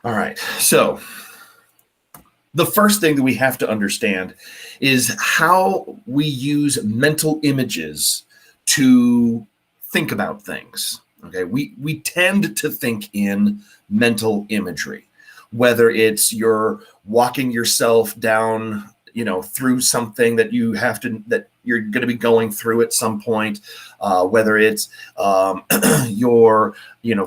All right. So the first thing that we have to understand is how we use mental images to think about things. Okay, we tend to think in mental imagery, whether it's you're walking yourself down, through something that you're going to be going through at some point, whether it's you're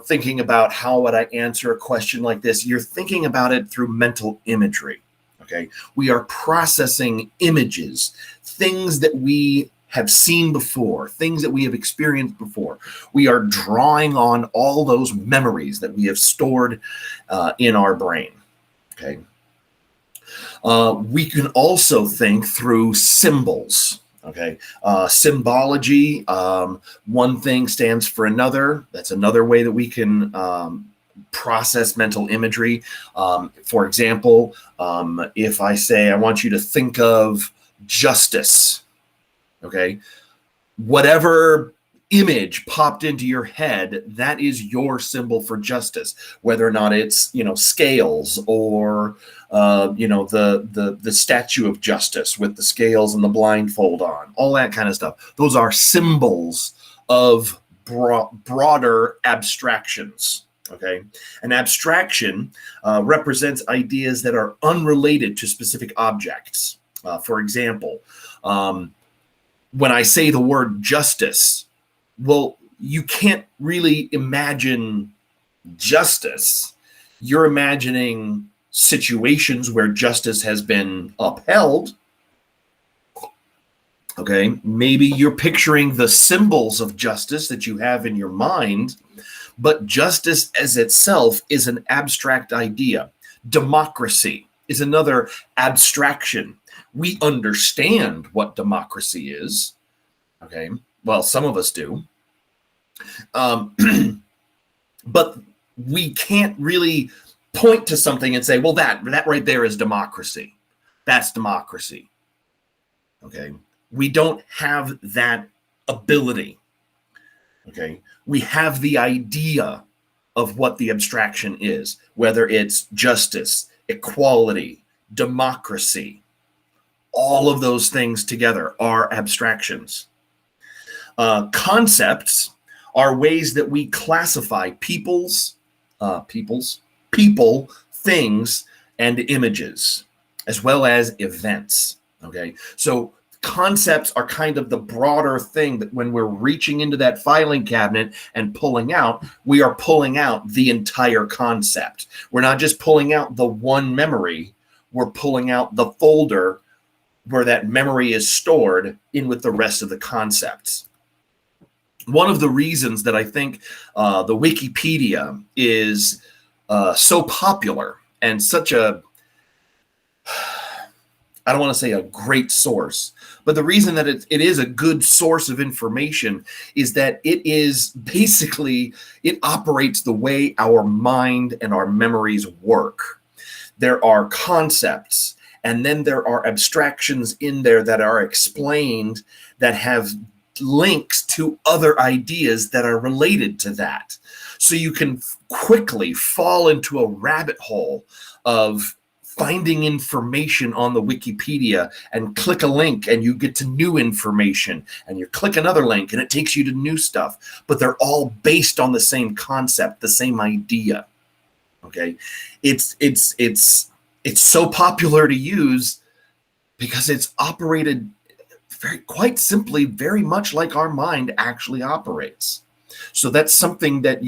thinking about how would I answer a question like this. You're thinking about it through mental imagery. Okay, we are processing images, things that we have seen before, things that we have experienced before. We are drawing on all those memories that we have stored in our brain. Okay. We can also think through symbols. Okay. Symbology, one thing stands for another. That's another way that we can process mental imagery. For example, if I say I want you to think of justice, okay, whatever image popped into your head, that is your symbol for justice, whether or not it's scales or the statue of justice with the scales and the blindfold on, all that kind of stuff. Those are symbols of broader abstractions. Okay, an abstraction represents ideas that are unrelated to specific objects. For example, when I say the word justice, well, you can't really imagine justice. You're imagining situations where justice has been upheld. Okay, maybe you're picturing the symbols of justice that you have in your mind, but justice as itself is an abstract idea. Democracy is another abstraction. We understand what democracy is. Okay, well, some of us do. But we can't really point to something and say, well, that right there is democracy. That's democracy. Okay, we don't have that ability. Okay, we have the idea of what the abstraction is, whether it's justice, equality, democracy. All of those things together are abstractions. Concepts are ways that we classify people, things, and images, as well as events. Okay, so concepts are kind of the broader thing that when we're reaching into that filing cabinet and pulling out, we are pulling out the entire concept. We're not just pulling out the one memory, we're pulling out the folder where that memory is stored in with the rest of the concepts. One of the reasons that I think the Wikipedia is so popular and such a, I don't want to say a great source, but the reason that it is a good source of information is that it is basically, it operates the way our mind and our memories work. There are concepts, and then there are abstractions in there that are explained that have links to other ideas that are related to that. So you can quickly fall into a rabbit hole of finding information on the Wikipedia and click a link and you get to new information, and you click another link and it takes you to new stuff, but they're all based on the same concept, the same idea. Okay, it's so popular to use because it's operated quite simply, very much like our mind actually operates. So that's something that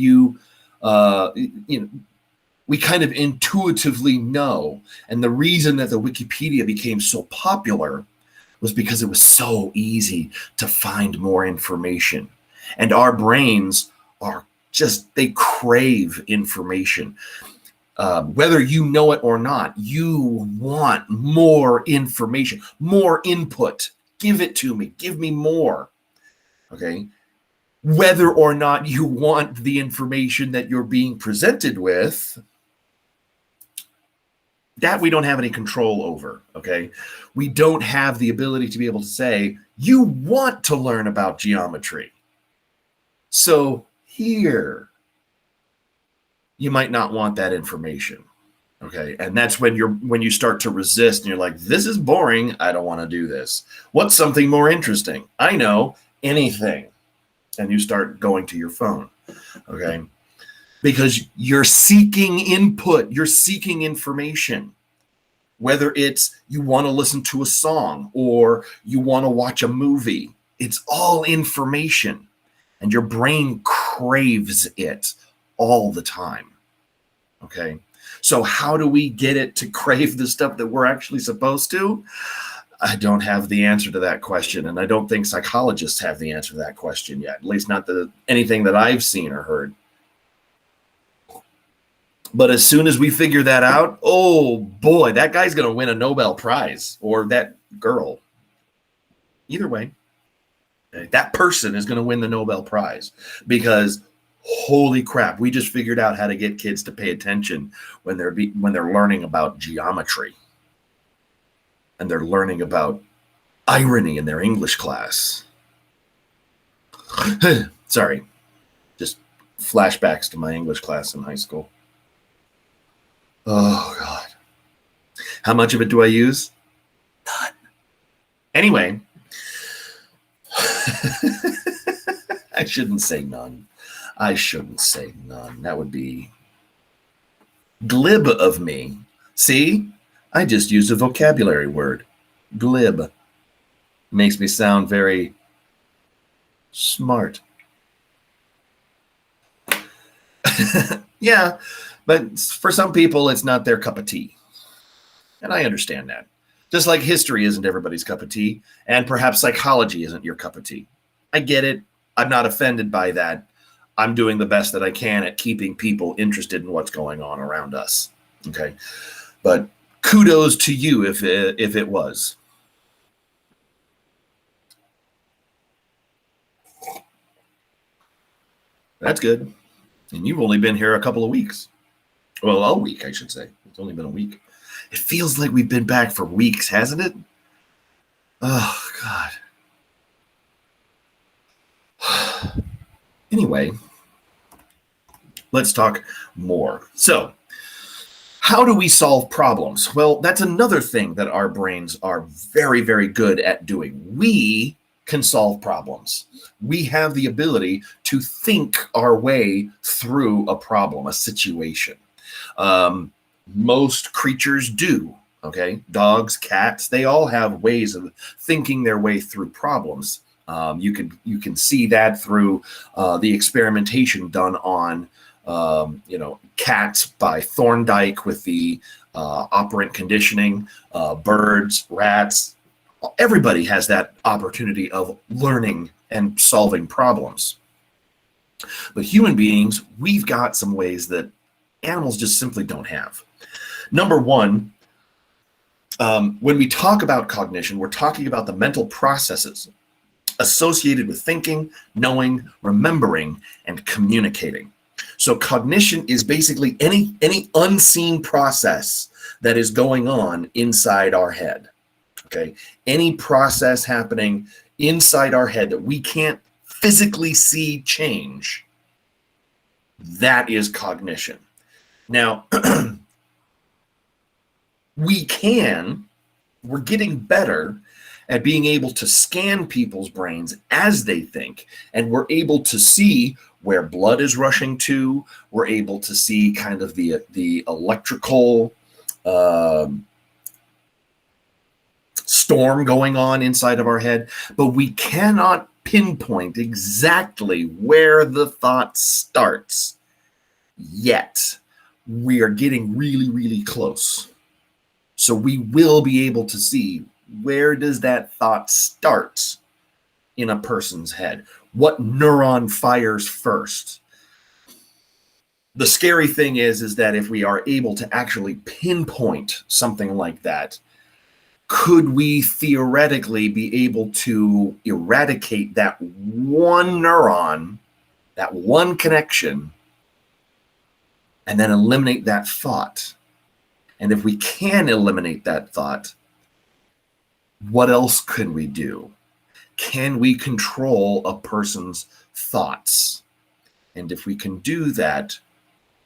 we kind of intuitively know. And the reason that the Wikipedia became so popular was because it was so easy to find more information. And our brains are they crave information. Whether you know it or not, you want more information, more input. Give it to me. Give me more. Okay. Whether or not you want the information that you're being presented with, that we don't have any control over. Okay. We don't have the ability to be able to say, you want to learn about geometry, so here. You might not want that information. Okay. And that's when you start to resist and you're like, this is boring. I don't want to do this. What's something more interesting? I know, anything. And you start going to your phone. Okay. Because you're seeking input, you're seeking information. Whether it's you want to listen to a song or you want to watch a movie, it's all information. And your brain craves it all the time. Okay. So how do we get it to crave the stuff that we're actually supposed to? I don't have the answer to that question. And I don't think psychologists have the answer to that question yet, at least not anything that I've seen or heard. But as soon as we figure that out, oh boy, that guy's going to win a Nobel Prize, or that girl. Either way, that person is going to win the Nobel Prize, because holy crap, we just figured out how to get kids to pay attention when they're learning about geometry and they're learning about irony in their English class. Sorry, just flashbacks to my English class in high school. Oh God, how much of it do I use? None. Anyway, I shouldn't say none. That would be glib of me. See, I just used a vocabulary word. Glib. Makes me sound very smart. Yeah, but for some people, it's not their cup of tea. And I understand that. Just like history isn't everybody's cup of tea, and perhaps psychology isn't your cup of tea. I get it. I'm not offended by that. I'm doing the best that I can at keeping people interested in what's going on around us. Okay. But kudos to you if it was. That's good. And you've only been here a couple of weeks. Well, a week, I should say. It's only been a week. It feels like we've been back for weeks, hasn't it? Oh, God. Anyway, let's talk more. So, how do we solve problems? Well, that's another thing that our brains are very, very good at doing. We can solve problems. We have the ability to think our way through a problem, a situation. Most creatures do. Okay, dogs, cats, they all have ways of thinking their way through problems. You can see that through the experimentation done on cats by Thorndike with the operant conditioning, birds, rats. Everybody has that opportunity of learning and solving problems. But human beings, we've got some ways that animals just simply don't have. Number one, when we talk about cognition, we're talking about the mental processes associated with thinking, knowing, remembering, and communicating. So cognition is basically any unseen process that is going on inside our head. Okay, any process happening inside our head that we can't physically see change, that is cognition. Now, we're getting better at being able to scan people's brains as they think, and we're able to see where blood is rushing to. We're able to see kind of the electrical storm going on inside of our head, but we cannot pinpoint exactly where the thought starts yet. We are getting really, really close. So we will be able to see, where does that thought start in a person's head? What neuron fires first? The scary thing is that if we are able to actually pinpoint something like that, could we theoretically be able to eradicate that one neuron, that one connection, and then eliminate that thought? And if we can eliminate that thought, what else could we do? Can we control a person's thoughts? And if we can do that,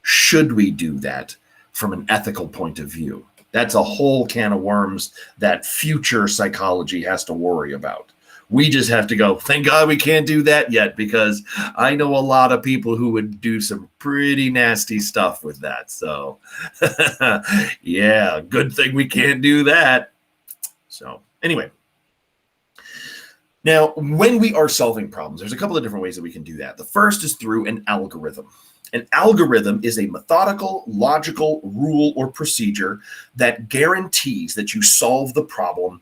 should we do that? from an ethical point of view. That's a whole can of worms that future psychology has to worry about. We just have to go, thank God we can't do that yet, because I know a lot of people who would do some pretty nasty stuff with that. So, yeah, good thing we can't do that. So, anyway. Now, when we are solving problems, there's a couple of different ways that we can do that. The first is through an algorithm. An algorithm is a methodical, logical rule or procedure that guarantees that you solve the problem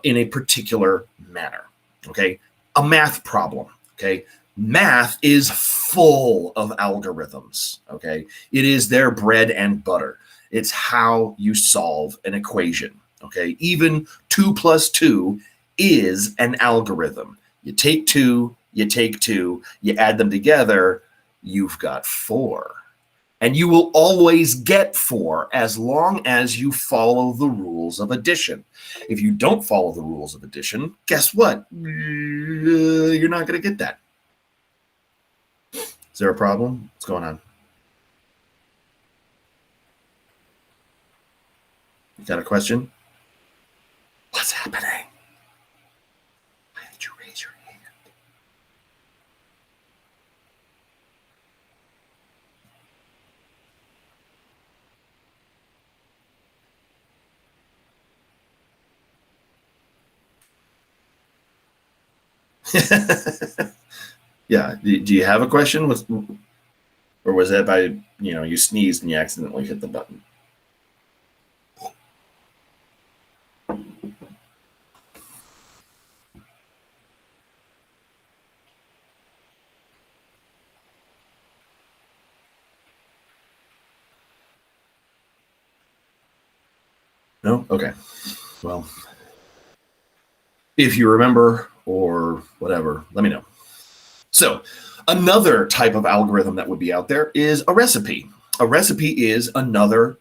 in a particular manner. Okay, a math problem. Okay, math is full of algorithms. Okay, it is their bread and butter. It's how you solve an equation. Okay, even 2 + 2 is an algorithm. You take two, you add them together, you've got 4. And you will always get 4 as long as you follow the rules of addition. If you don't follow the rules of addition, guess what? You're not going to get that. Is there a problem? What's going on? You got a question? What's happening? Why did you raise your hand? Yeah. Do you have a question? Or was that by, you sneezed and you accidentally hit the button? No? Okay. Well, if you remember or whatever, let me know. So another type of algorithm that would be out there is a recipe. A recipe is another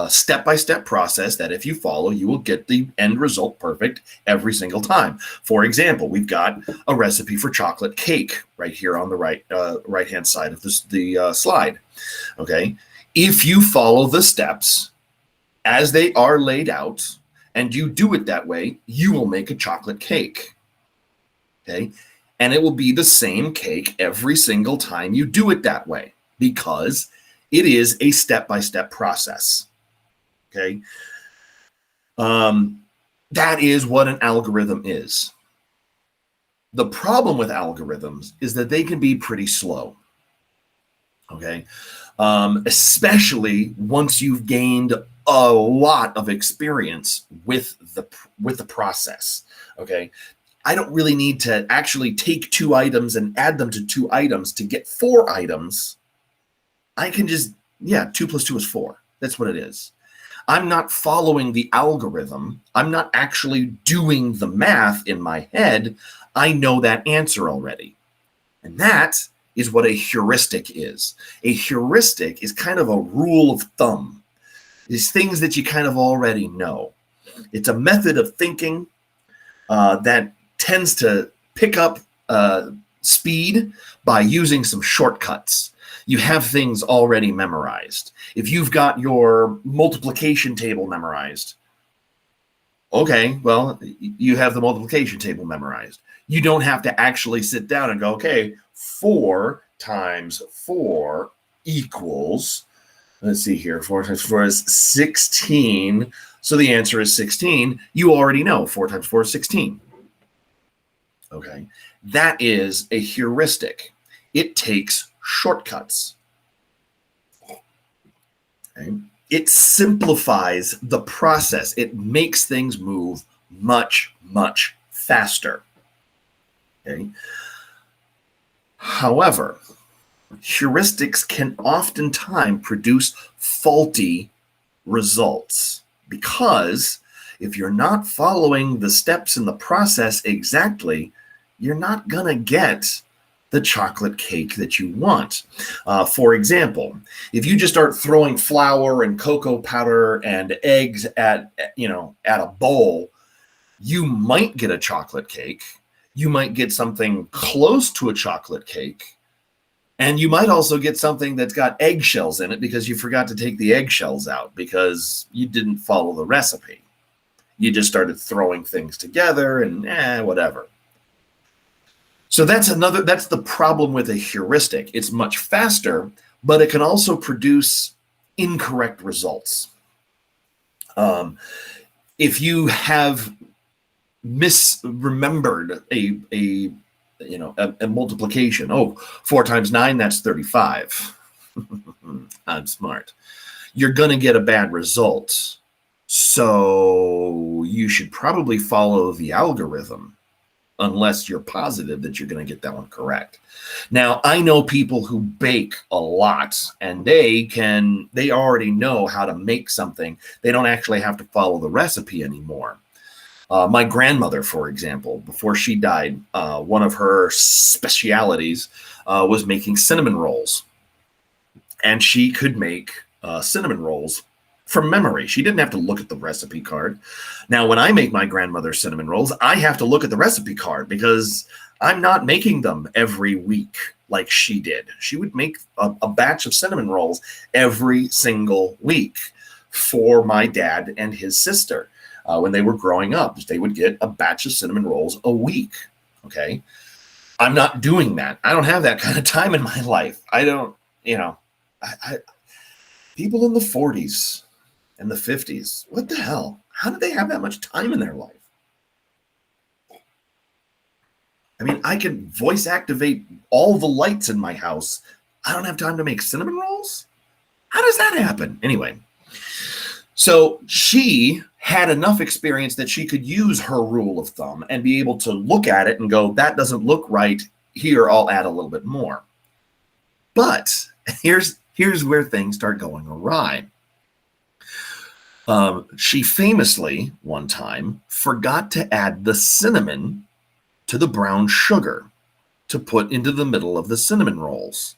step-by-step process that if you follow, you will get the end result perfect every single time. For example, we've got a recipe for chocolate cake right here on the right-hand side of the slide. Okay, if you follow the steps as they are laid out and you do it that way, you will make a chocolate cake. Okay, and it will be the same cake every single time you do it that way because it is a step-by-step process. Okay. That is what an algorithm is. The problem with algorithms is that they can be pretty slow. Okay. Especially once you've gained a lot of experience with the process. Okay. I don't really need to actually take 2 items and add them to 2 items to get 4 items. I can just, 2 + 2 is 4. That's what it is. I'm not following the algorithm. I'm not actually doing the math in my head. I know that answer already. And that is what a heuristic is. A heuristic is kind of a rule of thumb. It's things that you kind of already know. It's a method of thinking that tends to pick up speed by using some shortcuts. You have things already memorized. If you've got your multiplication table memorized, okay, well, you have the multiplication table memorized. You don't have to actually sit down and go, okay, 4 times 4 equals, let's see here, 4 times 4 is 16. So the answer is 16. You already know 4 times 4 is 16. Okay, that is a heuristic. It takes shortcuts. Okay. It simplifies the process. It makes things move much, much faster. Okay. However, heuristics can oftentimes produce faulty results because if you're not following the steps in the process exactly, you're not going to get the chocolate cake that you want. For example, if you just start throwing flour and cocoa powder and eggs at a bowl, you might get a chocolate cake. You might get something close to a chocolate cake, And you might also get something that's got eggshells in it because you forgot to take the eggshells out because you didn't follow the recipe. You just started throwing things together and whatever. So that's the problem with a heuristic. It's much faster, but it can also produce incorrect results. If you have misremembered a multiplication, 4 times 9, that's 35. I'm smart. You're going to get a bad result. So you should probably follow the algorithm unless you're positive that you're going to get that one correct. Now, I know people who bake a lot and they already know how to make something. They don't actually have to follow the recipe anymore. My grandmother, for example, before she died, one of her specialities was making cinnamon rolls. And she could make cinnamon rolls from memory. She didn't have to look at the recipe card. Now, when I make my grandmother's cinnamon rolls, I have to look at the recipe card because I'm not making them every week like she did. She would make a batch of cinnamon rolls every single week for my dad and his sister. When they were growing up, they would get a batch of cinnamon rolls a week. Okay. I'm not doing that. I don't have that kind of time in my life. I don't, people in the 40s and the 50s, what the hell? How did they have that much time in their life? I mean, I can voice activate all the lights in my house. I don't have time to make cinnamon rolls? How does that happen? Anyway, so she had enough experience that she could use her rule of thumb and be able to look at it and go, that doesn't look right. Here, I'll add a little bit more. But here's where things start going awry. She famously, one time, forgot to add the cinnamon to the brown sugar to put into the middle of the cinnamon rolls.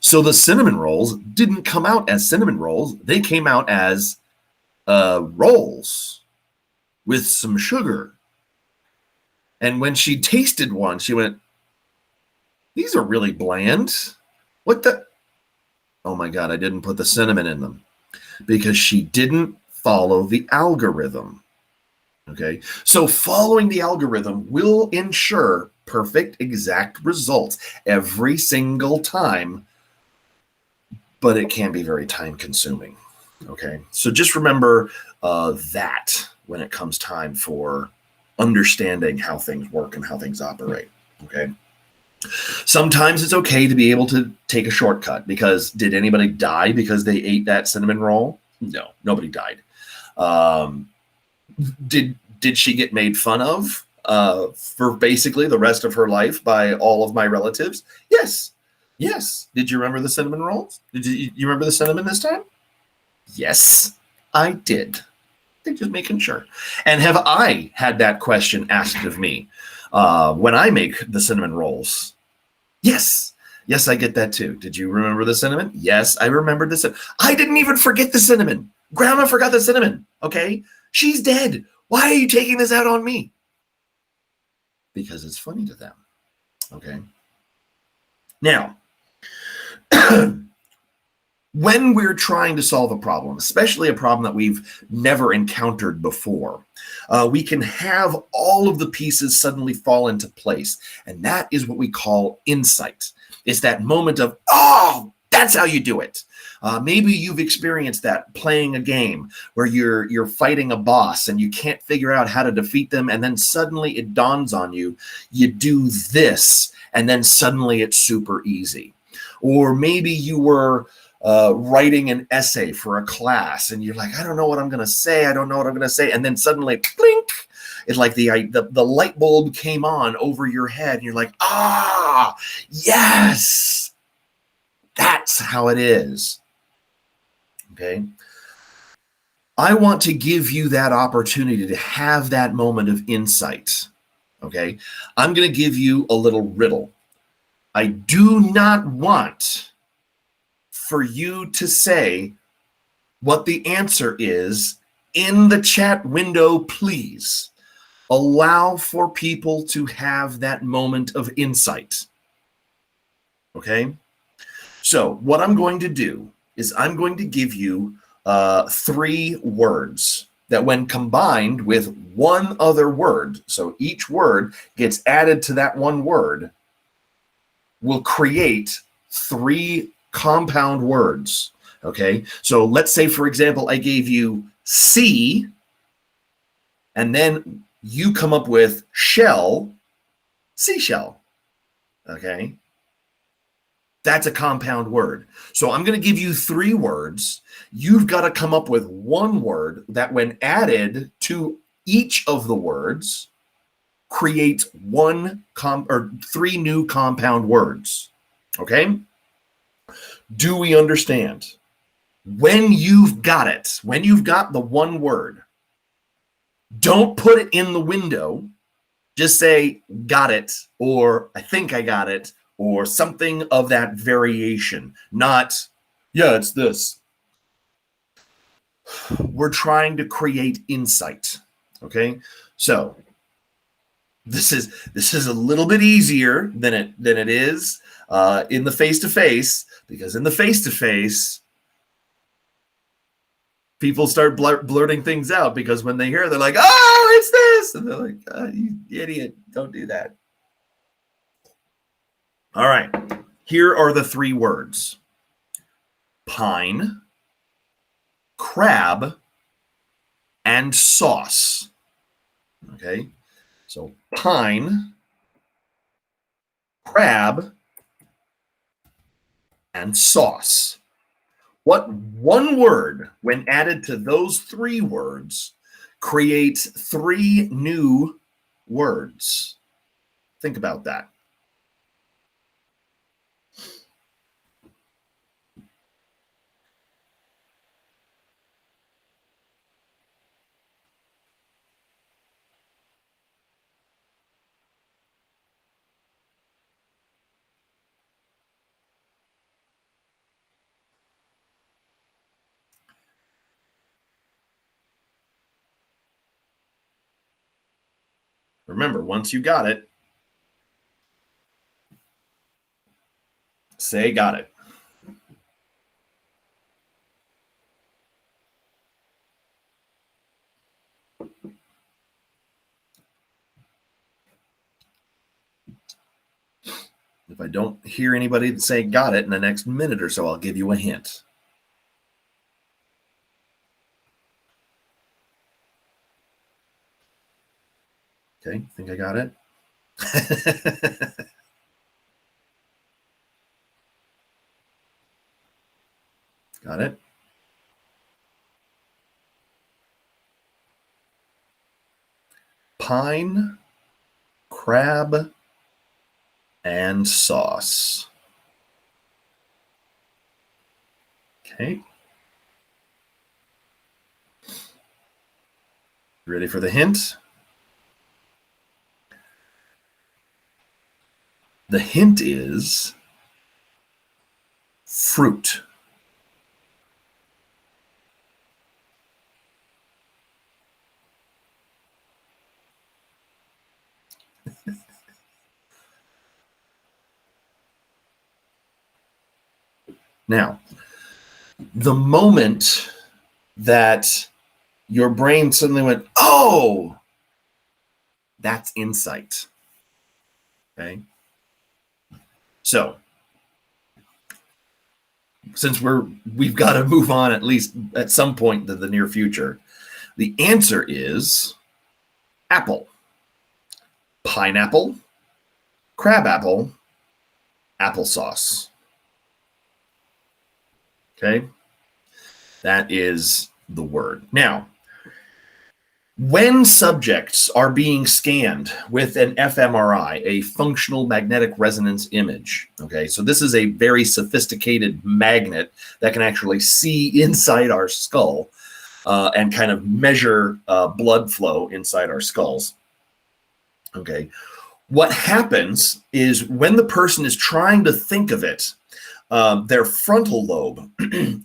So the cinnamon rolls didn't come out as cinnamon rolls. They came out as rolls with some sugar. And when she tasted one, she went, these are really bland. What the? Oh my God, I didn't put the cinnamon in them because she didn't follow the algorithm. Okay, so following the algorithm will ensure perfect, exact results every single time, but it can be very time consuming. Okay, so just remember that when it comes time for understanding how things work and how things operate. Okay, sometimes it's okay to be able to take a shortcut because did anybody die because they ate that cinnamon roll? No, nobody died. Did she get made fun of for basically the rest of her life by all of my relatives? Yes. Did you remember the cinnamon rolls? Did you remember the cinnamon this time? Yes, I did. They're just making sure. And have I had that question asked of me when I make the cinnamon rolls? Yes, I get that too. Did you remember the cinnamon? Yes, I remembered the cinnamon. I didn't even forget the cinnamon. Grandma forgot the cinnamon, okay? She's dead. Why are you taking this out on me? Because it's funny to them, okay? Now, when we're trying to solve a problem, especially a problem that we've never encountered before, we can have all of the pieces suddenly fall into place. And that is what we call insight. It's that moment of, oh, that's how you do it. Maybe you've experienced that playing a game where you're fighting a boss and you can't figure out how to defeat them. And then suddenly it dawns on you, you do this, and then suddenly it's super easy. Or maybe you were writing an essay for a class and you're like, I don't know what I'm going to say. And then suddenly, blink, it's like the light bulb came on over your head and you're like, yes, that's how it is. Okay. I want to give you that opportunity to have that moment of insight. Okay. I'm going to give you a little riddle. I do not want for you to say what the answer is in the chat window, please. Allow for people to have that moment of insight. Okay? So what I'm going to do is I'm going to give you 3 words that when combined with one other word, so each word gets added to that one word, will create 3 compound words. Okay, so let's say, for example, I gave you sea, and then you come up with shell, seashell. Okay, that's a compound word. So I'm going to give you 3 words. You've got to come up with one word that, when added to each of the words, creates 3 new compound words. Okay? Do we understand? When you've got it, when you've got the one word, don't put it in the window. Just say, got it, or I think I got it, or something of that variation. Not, yeah, it's this. We're trying to create insight. Okay? So this is a little bit easier than it is in the face-to-face, because in the face-to-face, people start blurting things out, because when they hear, they're like, oh, it's this, and they're like, oh, you idiot, don't do that. All right, here are the 3 words: pine, crab, and sauce. Okay, so pine, crab, and sauce. What one word, when added to those 3 words, creates 3 new words? Think about that. Remember, once you got it, say got it. If I don't hear anybody say got it in the next minute or so, I'll give you a hint. Okay, think I got it? Got it? Pine, crab, and sauce. Okay. Ready for the hint? The hint is fruit. Now, the moment that your brain suddenly went, oh, that's insight. Okay. So, since we've got to move on at least at some point in the near future, the answer is apple, pineapple, crabapple, applesauce. Okay, that is the word. Now, when subjects are being scanned with an fMRI, a functional magnetic resonance image, okay, so this is a very sophisticated magnet that can actually see inside our skull and kind of measure blood flow inside our skulls. Okay, what happens is when the person is trying to think of it, their frontal lobe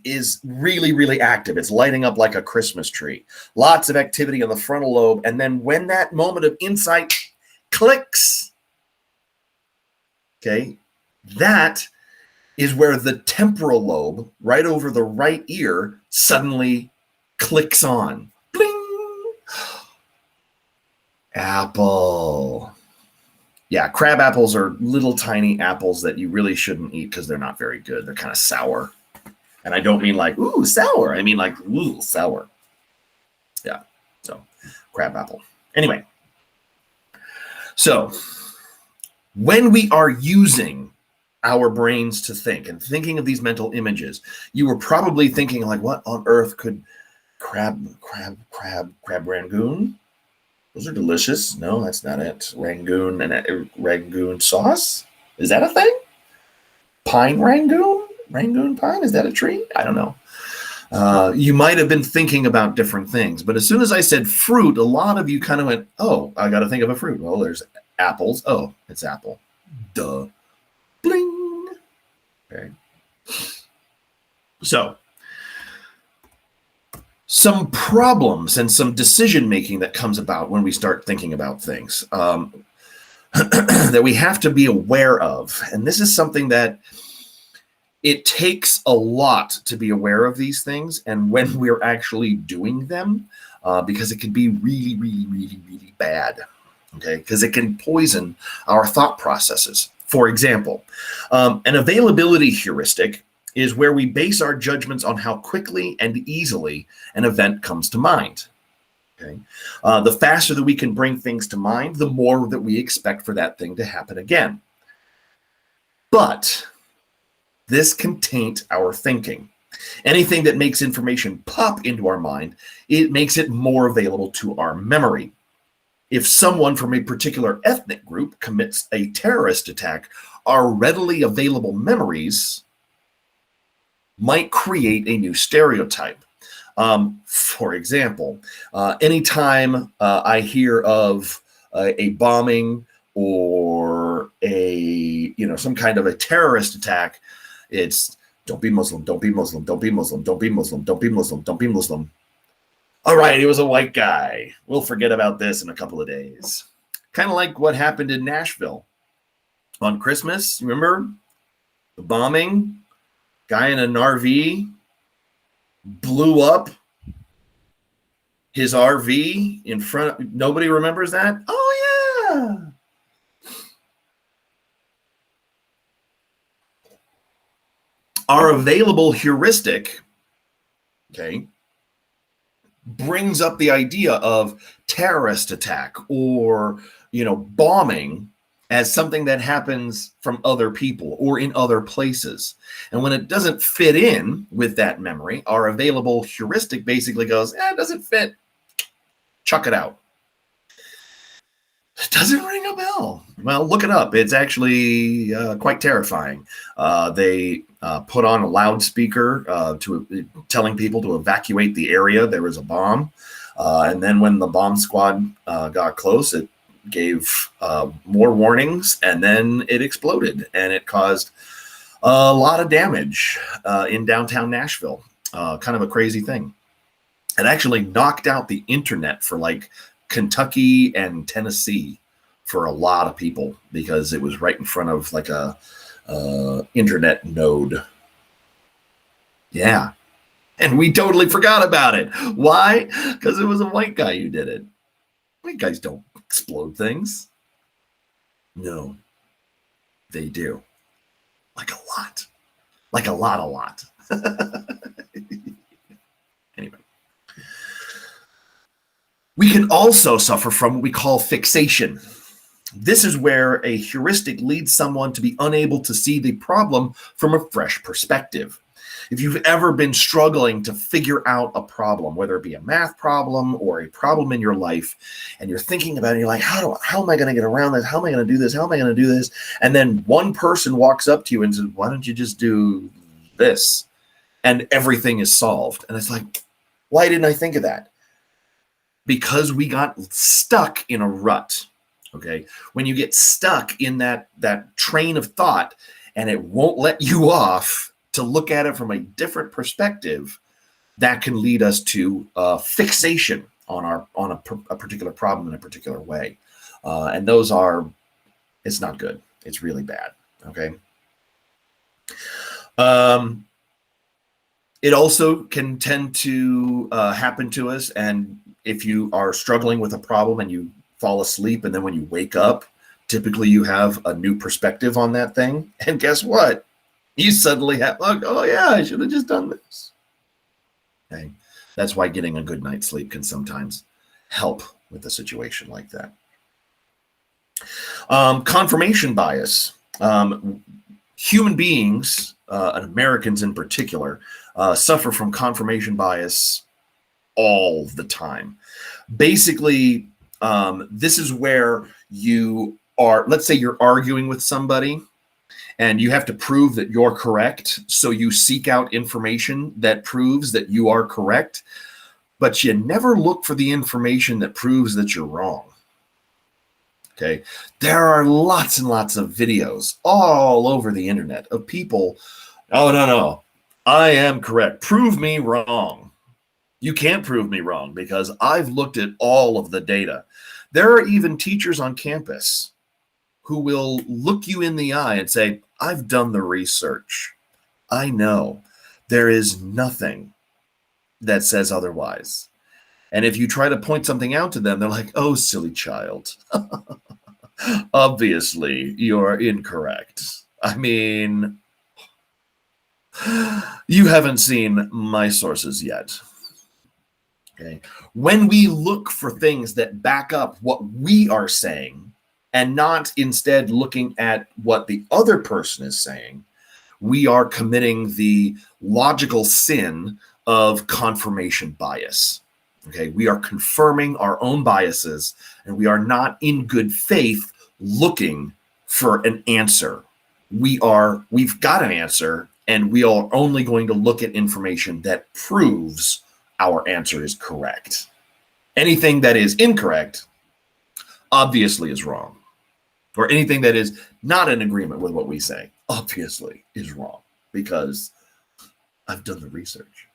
is really, really active. It's lighting up like a Christmas tree. Lots of activity on the frontal lobe. And then when that moment of insight clicks, okay, that is where the temporal lobe right over the right ear suddenly clicks on. Bling! Apple. Yeah, crab apples are little tiny apples that you really shouldn't eat because they're not very good. They're kind of sour. And I don't mean like, ooh, sour. I mean like, ooh, sour. Yeah, so crab apple. Anyway, so when we are using our brains to think and thinking of these mental images, you were probably thinking like, what on earth could crab rangoon? Those are delicious. No, that's not it. Rangoon and rangoon sauce? Is that a thing? Pine rangoon? Rangoon pine? Is that a tree? I don't know. You might have been thinking about different things, but as soon as I said fruit, a lot of you kind of went, oh, I got to think of a fruit. Well, there's apples. Oh, it's apple. Duh. Bling. Okay. So, some problems and some decision making that comes about when we start thinking about things that we have to be aware of. And this is something that it takes a lot to be aware of these things and when we're actually doing them, because it can be really, really, really, really bad. Okay, because it can poison our thought processes. For example, an availability heuristic is where we base our judgments on how quickly and easily an event comes to mind. Okay, the faster that we can bring things to mind, the more that we expect for that thing to happen again. But this can taint our thinking. Anything that makes information pop into our mind, it makes it more available to our memory. If someone from a particular ethnic group commits a terrorist attack, our readily available memories might create a new stereotype. For example, anytime I hear of a bombing or some kind of a terrorist attack, it's don't be Muslim, don't be Muslim, don't be Muslim, don't be Muslim, don't be Muslim, don't be Muslim. All right, he was a white guy. We'll forget about this in a couple of days. Kind of like what happened in Nashville on Christmas. Remember the bombing? Guy in an RV blew up his RV in front of, nobody remembers that? Oh, yeah. Our available heuristic, okay, brings up the idea of terrorist attack or, bombing as something that happens from other people or in other places. And when it doesn't fit in with that memory, our available heuristic basically goes, it doesn't fit. Chuck it out. It doesn't ring a bell. Well, look it up. It's actually quite terrifying. They put on a loudspeaker telling people to evacuate the area. There was a bomb. And then when the bomb squad got close, it gave more warnings, and then it exploded. And it caused a lot of damage in downtown Nashville. Kind of a crazy thing. It actually knocked out the internet for like Kentucky and Tennessee for a lot of people because it was right in front of like a internet node. Yeah. And we totally forgot about it. Why? Because it was a white guy who did it. White guys don't explode things. No, they do. Like a lot. Like a lot. Anyway. We can also suffer from what we call fixation. This is where a heuristic leads someone to be unable to see the problem from a fresh perspective. If you've ever been struggling to figure out a problem, whether it be a math problem or a problem in your life, and you're thinking about it, you're like, how am I going to get around this? How am I going to do this? How am I going to do this? And then one person walks up to you and says, why don't you just do this? And everything is solved. And it's like, why didn't I think of that? Because we got stuck in a rut. Okay. When you get stuck in that train of thought and it won't let you off to look at it from a different perspective, that can lead us to fixation on a particular problem in a particular way. And it's not good. It's really bad. Okay. Um, it also can tend to happen to us. And if you are struggling with a problem and you fall asleep, and then when you wake up, typically you have a new perspective on that thing. And guess what? You suddenly have, like, oh yeah, I should have just done this. Okay. That's why getting a good night's sleep can sometimes help with a situation like that. Confirmation bias. Human beings, and Americans in particular, suffer from confirmation bias all the time. Basically, this is where you are, let's say you're arguing with somebody and you have to prove that you're correct. So you seek out information that proves that you are correct, but you never look for the information that proves that you're wrong. Okay. There are lots and lots of videos all over the internet of people, oh, no, I am correct. Prove me wrong. You can't prove me wrong because I've looked at all of the data. There are even teachers on campus who will look you in the eye and say, I've done the research. I know there is nothing that says otherwise. And if you try to point something out to them, they're like, oh, silly child. Obviously, you're incorrect. I mean, you haven't seen my sources yet. Okay. When we look for things that back up what we are saying and not instead looking at what the other person is saying, we are committing the logical sin of confirmation bias. Okay, we are confirming our own biases, and we are not in good faith looking for an answer. We've got an answer, and we are only going to look at information that proves our answer is correct. Anything that is incorrect obviously is wrong. Or anything that is not in agreement with what we say obviously is wrong because I've done the research.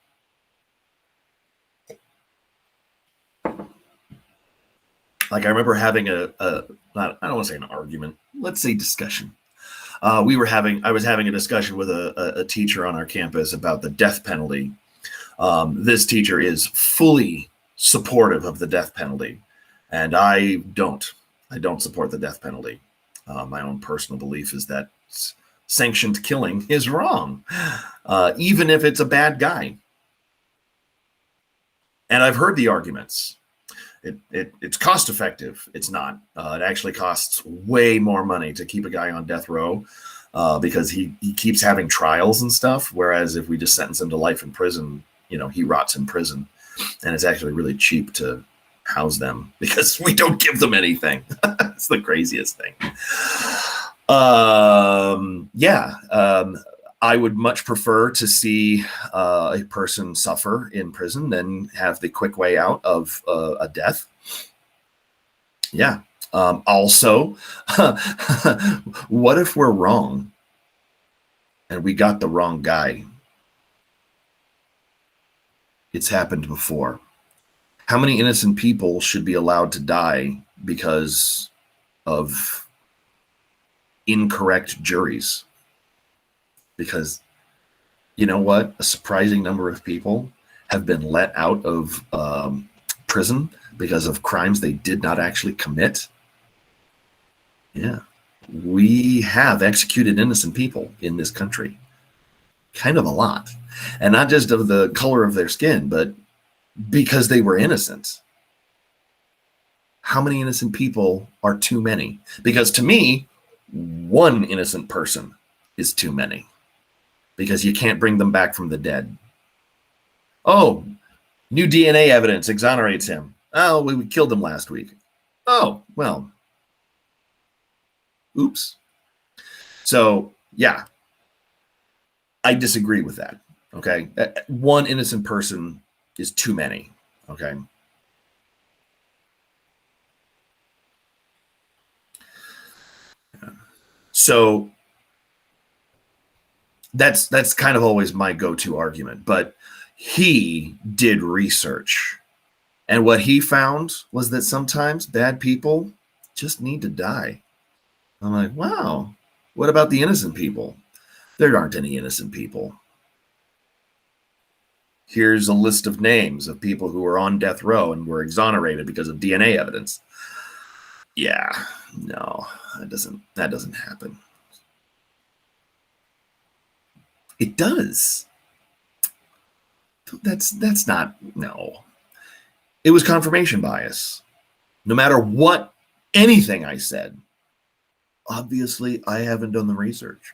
Like I remember having I don't want to say an argument, let's say discussion. I was having a discussion with a teacher on our campus about the death penalty. This teacher is fully supportive of the death penalty, and I don't support the death penalty. My own personal belief is that sanctioned killing is wrong, even if it's a bad guy. And I've heard the arguments. It's cost effective. It's not. It actually costs way more money to keep a guy on death row because he keeps having trials and stuff. Whereas if we just sentence him to life in prison, he rots in prison. And it's actually really cheap to house them because we don't give them anything. It's the craziest thing. I would much prefer to see a person suffer in prison than have the quick way out of a death. Yeah. Also, what if we're wrong and we got the wrong guy? It's happened before. How many innocent people should be allowed to die because of incorrect juries? Because you know what? A surprising number of people have been let out of prison because of crimes they did not actually commit. Yeah. We have executed innocent people in this country. Kind of a lot. And not just of the color of their skin, but because they were innocent. How many innocent people are too many? Because to me, one innocent person is too many. Because you can't bring them back from the dead. Oh, new DNA evidence exonerates him. Oh, we killed him last week. Oh, well. Oops. So, yeah. I disagree with that. Okay. One innocent person is too many. Okay. So that's kind of always my go-to argument, but he did research, and what he found was that sometimes bad people just need to die. I'm like, wow, what about the innocent people? There aren't any innocent people. Here's a list of names of people who were on death row and were exonerated because of DNA evidence. Yeah, no, that doesn't happen. It does. That's not, no. It was confirmation bias. No matter what, anything I said, obviously I haven't done the research.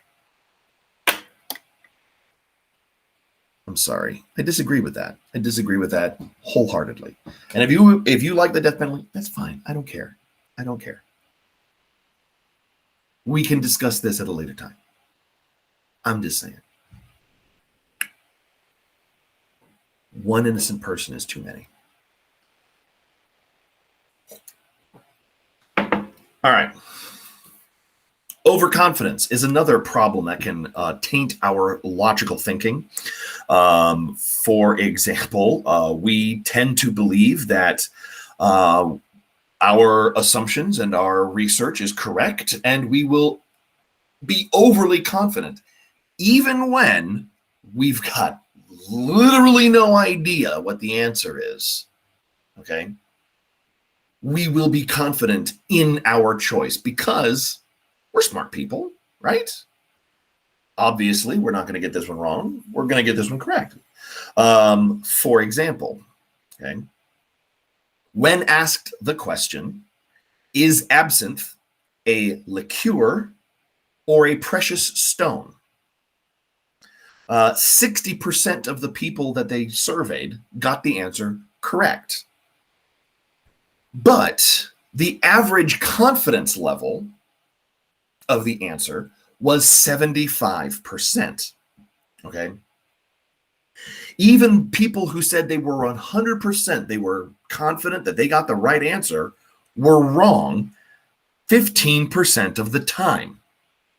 I'm sorry. I disagree with that. I disagree with that wholeheartedly. And if you like the death penalty, that's fine. I don't care. I don't care. We can discuss this at a later time. I'm just saying. One innocent person is too many. All right. Overconfidence is another problem that can taint our logical thinking. For example, we tend to believe that our assumptions and our research is correct, and we will be overly confident, even when we've got literally no idea what the answer is. Okay? We will be confident in our choice because we're smart people, right? Obviously, we're not going to get this one wrong. We're going to get this one correct. For example, okay, when asked the question, is absinthe a liqueur or a precious stone? 60% of the people that they surveyed got the answer correct. But the average confidence level of the answer was 75%. Okay. Even people who said they were 100%, they were confident that they got the right answer, were wrong 15% of the time.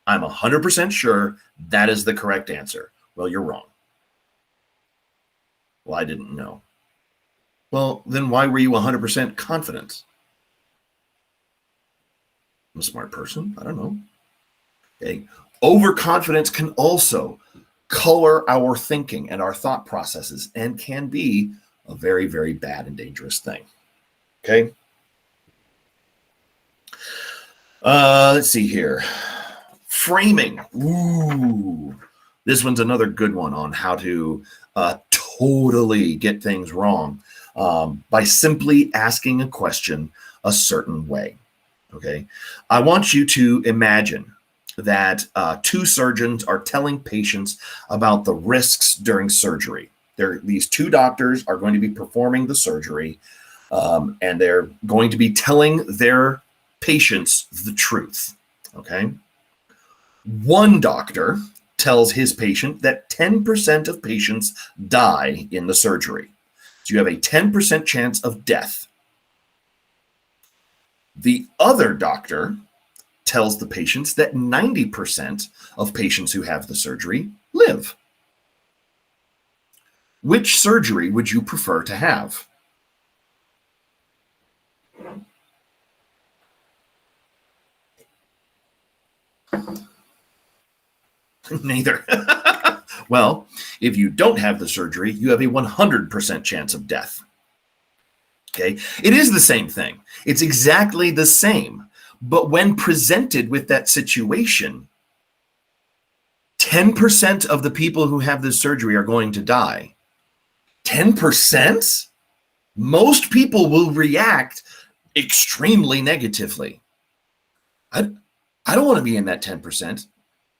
I'm 100% sure that is the correct answer. Well, you're wrong. Well, I didn't know. Well, then why were you 100% confident? I'm a smart person. I don't know. Okay. Overconfidence can also color our thinking and our thought processes and can be a very, very bad and dangerous thing. Okay. Let's see here. Framing. Ooh. This one's another good one on how to totally get things wrong by simply asking a question a certain way. Okay. I want you to imagine that two surgeons are telling patients about the risks during surgery. These two doctors are going to be performing the surgery, and they're going to be telling their patients the truth. Okay. One doctor tells his patient that 10% of patients die in the surgery. So you have a 10% chance of death. The other doctor tells the patients that 90% of patients who have the surgery live. Which surgery would you prefer to have? Neither. Well, if you don't have the surgery, you have a 100% chance of death. Okay, it is the same thing. It's exactly the same. But when presented with that situation, 10% of the people who have this surgery are going to die. 10%? Most people will react extremely negatively. I don't want to be in that 10%.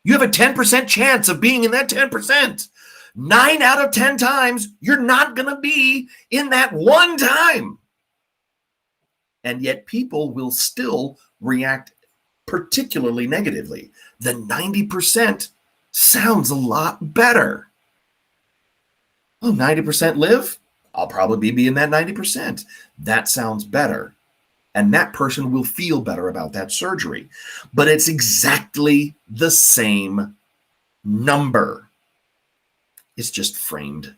You have a 10% chance of being in that 10%. 9 out of 10 times, you're not going to be in that one time. And yet people will still react particularly negatively. The 90% sounds a lot better. Oh, 90% live? I'll probably be in that 90%. That sounds better. And that person will feel better about that surgery. But it's exactly the same number. It's just framed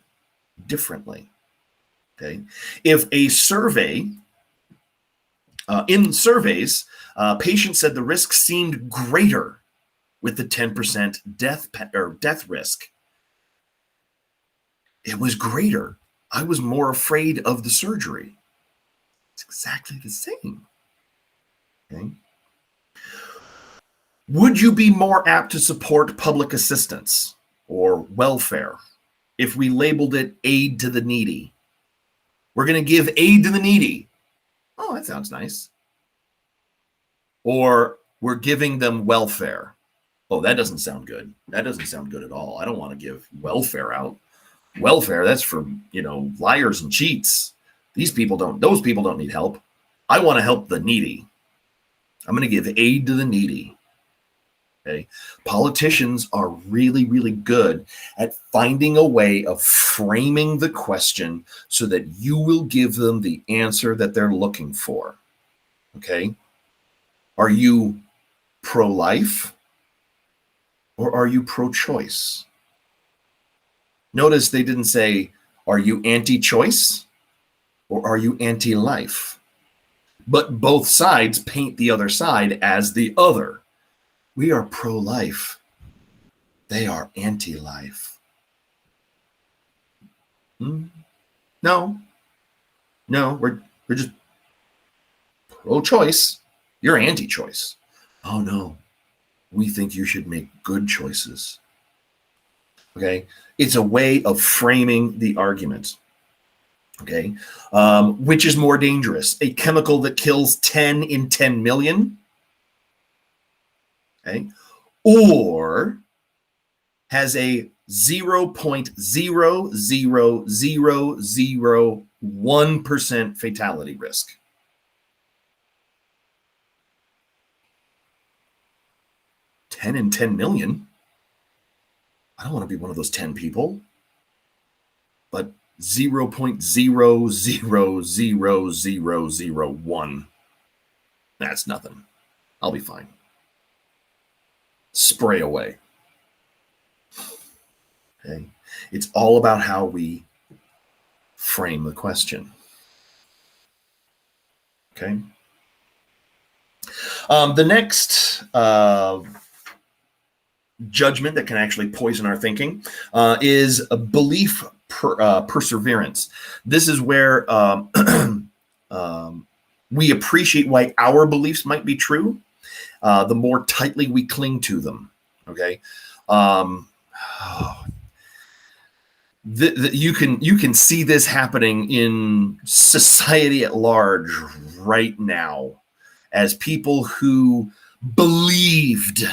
differently. Okay. If a survey, in surveys, patients said the risk seemed greater with the 10% death risk. It was greater. I was more afraid of the surgery. It's exactly the same. Okay. Would you be more apt to support public assistance or welfare if we labeled it aid to the needy? We're going to give aid to the needy. Oh, that sounds nice. Or we're giving them welfare. Oh, that doesn't sound good. That doesn't sound good at all. I don't want to give welfare out. Welfare, that's for, liars and cheats. Those people don't need help. I want to help the needy. I'm going to give aid to the needy. Okay. Politicians are really, really good at finding a way of framing the question so that you will give them the answer that they're looking for. Okay. Are you pro-life or are you pro-choice? Notice they didn't say, are you anti-choice or are you anti-life? But both sides paint the other side as the other. We are pro-life. They are anti-life. No, we're just pro-choice. You're anti-choice. Oh no, we think you should make good choices. Okay, it's a way of framing the argument. Okay, which is more dangerous? A chemical that kills 10 in 10 million? Okay, or has a 0.00001% fatality risk? $10 in 10 million? I don't want to be one of those 10 people. But 0.000001, that's nothing. I'll be fine. Spray away. Okay. It's all about how we frame the question. Okay. The next judgment that can actually poison our thinking is a belief perseverance. This is where we appreciate why our beliefs might be true, the more tightly we cling to them. Okay. You can see this happening in society at large right now, as people who believed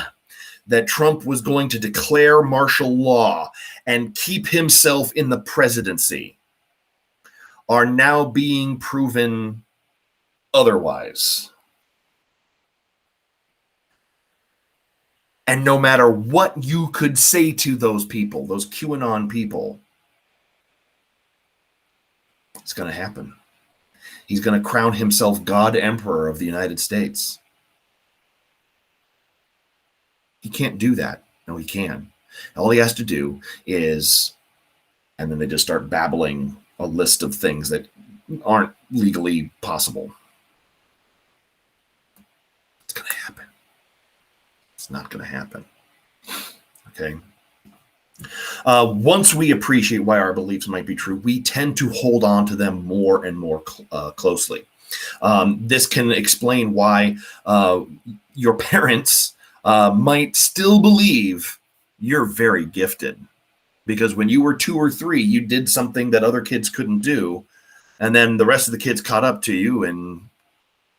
that Trump was going to declare martial law and keep himself in the presidency are now being proven otherwise. And no matter what you could say to those people, those QAnon people, it's going to happen. He's going to crown himself God Emperor of the United States. He can't do that. No, he can. All he has to do is, and then they just start babbling a list of things that aren't legally possible. It's going to happen. It's not going to happen. Okay. Once we appreciate why our beliefs might be true, we tend to hold on to them more and more closely. This can explain why your parents might still believe you're very gifted, because when you were 2 or 3, you did something that other kids couldn't do, and then the rest of the kids caught up to you, and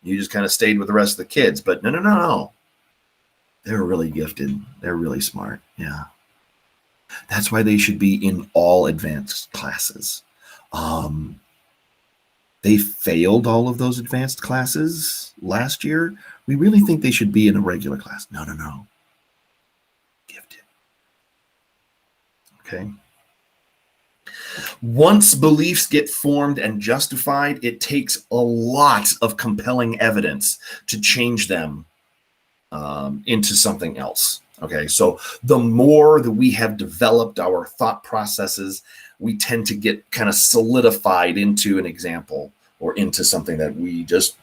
you just kind of stayed with the rest of the kids. But no. They're really gifted. They're really smart. Yeah. That's why they should be in all advanced classes. They failed all of those advanced classes last year. We really think they should be in a regular class. No. Gifted. Okay. Once beliefs get formed and justified, it takes a lot of compelling evidence to change them into something else. Okay, so the more that we have developed our thought processes, we tend to get kind of solidified into an example or into something that we just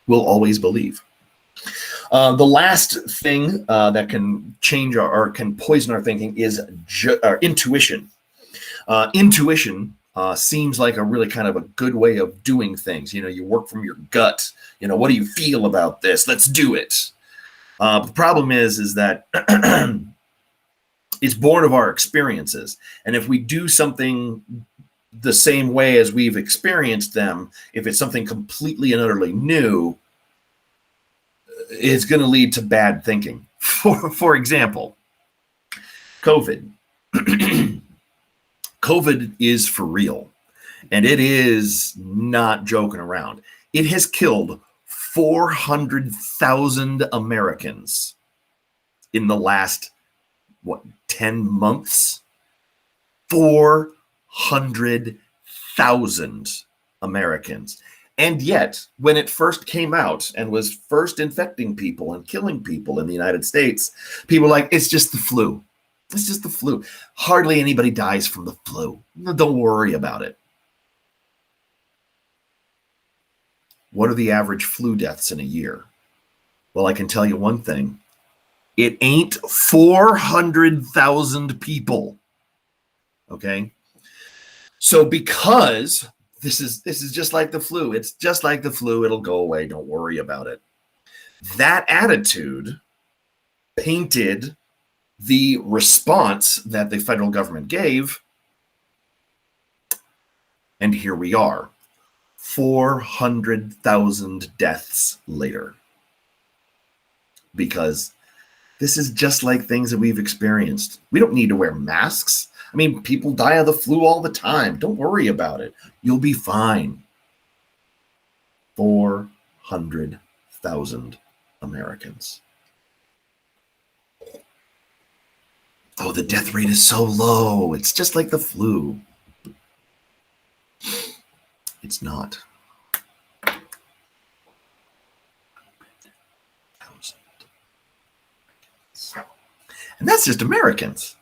will always believe. The last thing that can change or can poison our thinking is our intuition. Intuition seems like a really kind of a good way of doing things. You work from your gut. What do you feel about this? Let's do it. The problem is that it's born of our experiences. And if we do something the same way as we've experienced them, if it's something completely and utterly new, it's going to lead to bad thinking. For example, COVID. COVID is for real, and it is not joking around. It has killed 400,000 Americans in the last, 10 months? 400,000 Americans. And yet, when it first came out and was first infecting people and killing people in the United States, people were like, it's just the flu. It's just the flu. Hardly anybody dies from the flu. Don't worry about it. What are the average flu deaths in a year? Well, I can tell you one thing. It ain't 400,000 people. Okay? So because this is just like the flu. It's just like the flu. It'll go away. Don't worry about it. That attitude painted the response that the federal government gave. And here we are, 400,000 deaths later. Because this is just like things that we've experienced. We don't need to wear masks. I mean, people die of the flu all the time. Don't worry about it. You'll be fine. 400,000 Americans. Oh, the death rate is so low. It's just like the flu. It's not. And that's just Americans.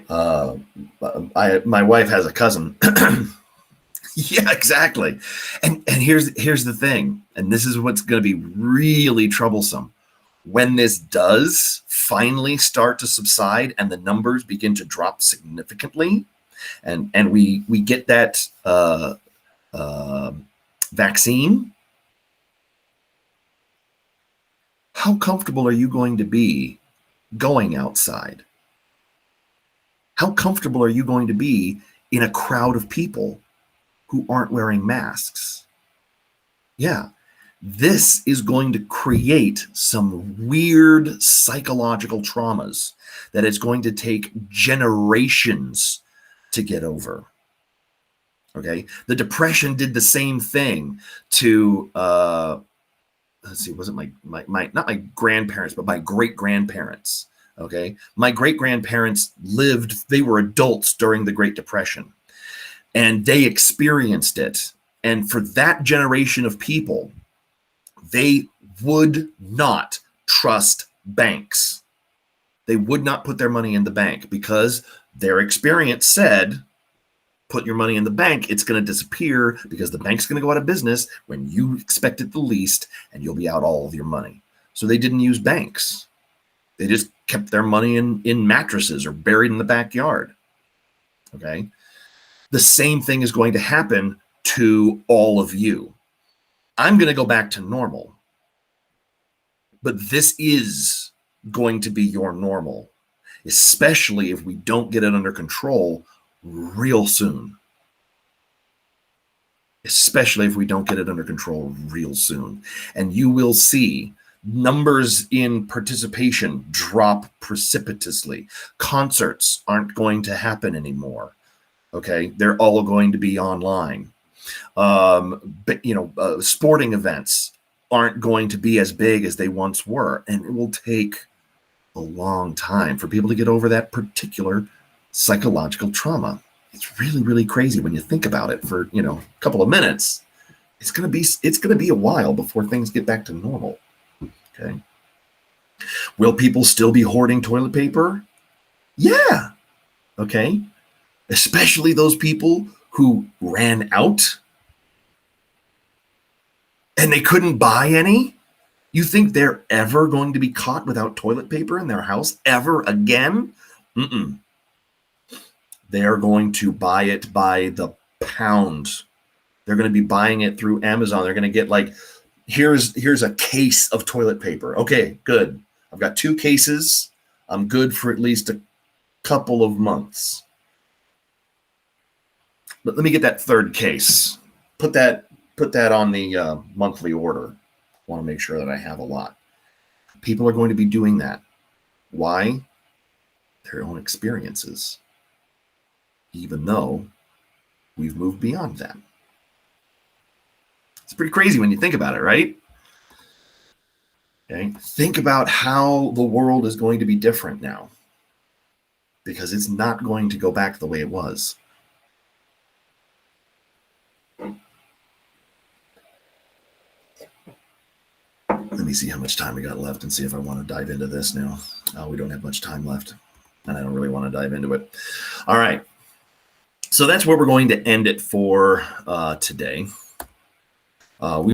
My wife has a cousin. Yeah, exactly. And here's the thing, and this is what's going to be really troublesome. When this does finally start to subside and the numbers begin to drop significantly, and we get that vaccine, how comfortable are you going to be going outside? How comfortable are you going to be in a crowd of people who aren't wearing masks? Yeah, this is going to create some weird psychological traumas that it's going to take generations to get over. Okay, the Depression did the same thing to let's see, was it my not my grandparents, but my great-grandparents. Okay, my great-grandparents lived, they were adults during the Great Depression, and they experienced it. And for that generation of people, they would not trust banks. They would not put their money in the bank because their experience said, put your money in the bank, it's going to disappear because the bank's going to go out of business when you expect it the least, and you'll be out all of your money. So they didn't use banks. They just kept their money in mattresses or buried in the backyard. Okay? The same thing is going to happen to all of you. I'm going to go back to normal. But this is going to be your normal, especially if we don't get it under control real soon. Especially if we don't get it under control real soon. And you will see numbers in participation drop precipitously. Concerts aren't going to happen anymore. Okay, they're all going to be online. Sporting events aren't going to be as big as they once were, and it will take a long time for people to get over that particular psychological trauma. It's really, really crazy when you think about it for, a couple of minutes. It's going to be a while before things get back to normal. Okay. Will people still be hoarding toilet paper? Yeah. Okay. Especially those people who ran out. and they couldn't buy any? You think they're ever going to be caught without toilet paper in their house ever again? Mm-mm. They're going to buy it by the pound. They're going to be buying it through Amazon. They're going to get like, here's a case of toilet paper. Okay, good. I've got 2 cases. I'm good for at least a couple of months. But let me get that 3rd case. Put that on the monthly order. I want to make sure that I have a lot. People are going to be doing that. Why? Their own experiences. Even though we've moved beyond that. It's pretty crazy when you think about it, right? Okay. Think about how the world is going to be different now, because it's not going to go back the way it was. Let me see how much time we got left and see if I want to dive into this now. We don't have much time left, and I don't really want to dive into it. All right. So that's where we're going to end it for today. We